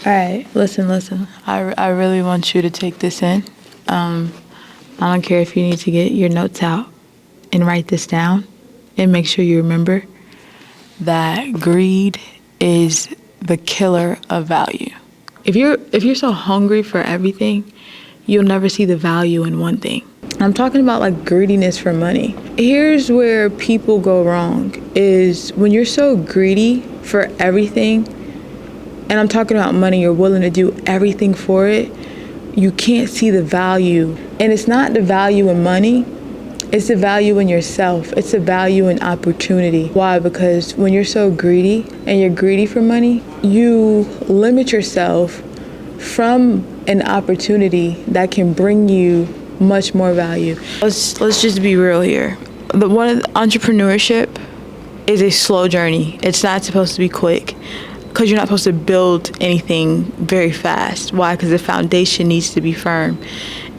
All right, listen. I really want you to take this in. I don't care if you need to get your notes out and write this down and make sure you remember that greed is the killer of value. If you're so hungry for everything, you'll never see the value in one thing. I'm talking about like greediness for money. Here's where people go wrong is when you're so greedy for everything, and I'm talking about money, you're willing to do everything for it, you can't see the value. And it's not the value in money, it's the value in yourself. It's the value in opportunity. Why? Because when you're so greedy and you're greedy for money, you limit yourself from an opportunity that can bring you much more value. Let's just be real here. Entrepreneurship is a slow journey. It's not supposed to be quick because you're not supposed to build anything very fast. Why? Because the foundation needs to be firm.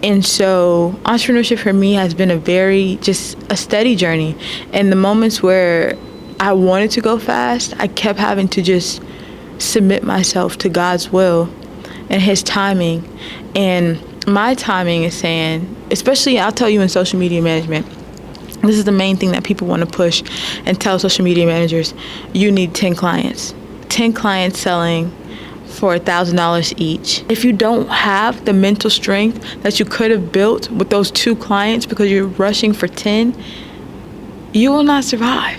And so entrepreneurship for me has been a steady journey. And the moments where I wanted to go fast, I kept having to just submit myself to God's will and his timing. And my timing is saying, especially I'll tell you in social media management, this is the main thing that people want to push and tell social media managers, you need 10 clients. 10 clients selling for $1,000 each. If you don't have the mental strength that you could have built with those 2 clients because you're rushing for 10, you will not survive.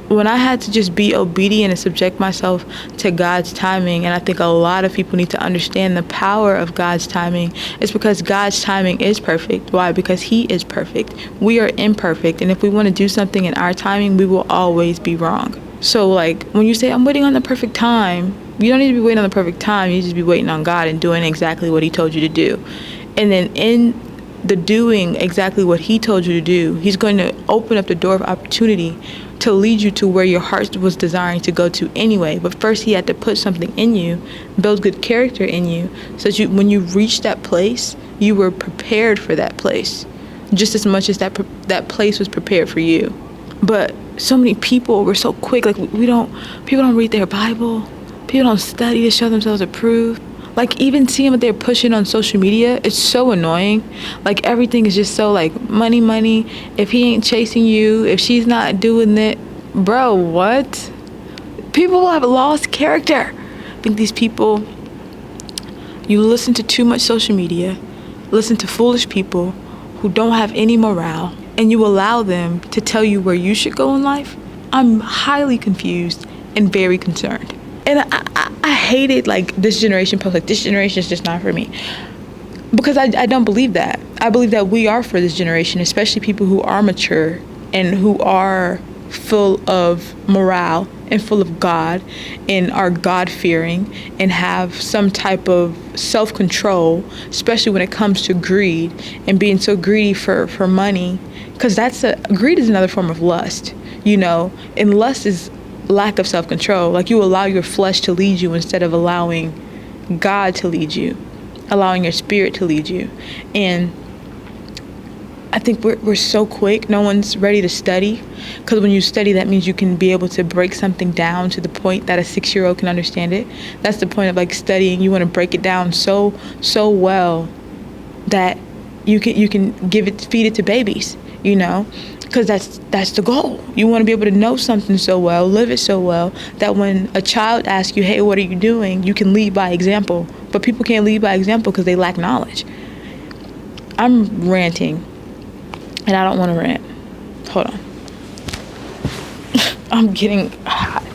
When I had to just be obedient and subject myself to God's timing, and I think a lot of people need to understand the power of God's timing, it's because God's timing is perfect. Why? Because he is perfect. We are imperfect, and if we want to do something in our timing, we will always be wrong. So like when you say, I'm waiting on the perfect time, you don't need to be waiting on the perfect time. You just be waiting on God and doing exactly what he told you to do. And then in the doing exactly what he told you to do, he's going to open up the door of opportunity to lead you to where your heart was desiring to go to anyway. But first he had to put something in you, build good character in you, so that when you reach that place, you were prepared for that place, just as much as that place was prepared for you. But so many people were so quick, like people don't read their Bible, people don't study to show themselves approved. Like even seeing what they're pushing on social media, it's so annoying. Like everything is just so like money. If he ain't chasing you, if she's not doing it, bro, what? People have lost character. I think these people, you listen to too much social media, listen to foolish people who don't have any morale, and you allow them to tell you where you should go in life. I'm highly confused and very concerned. And I hated like this generation post, like this generation is just not for me. Because I don't believe that. I believe that we are for this generation, especially people who are mature and who are full of morale and full of God and are God-fearing and have some type of self-control, especially when it comes to greed and being so greedy for money. Because greed is another form of lust, and lust is lack of self-control. Like you allow your flesh to lead you instead of allowing God to lead you, allowing your spirit to lead you. And I think we're so quick. No one's ready to study, because when you study, that means you can be able to break something down to the point that a 6-year-old can understand it. That's the point of like studying. You want to break it down so well that you can feed it to babies, because that's the goal. You want to be able to know something so well, live it so well, that when a child asks you, hey, what are you doing? You can lead by example. But people can't lead by example because they lack knowledge. I'm ranting, and I don't want to rant. Hold on. I'm getting hot.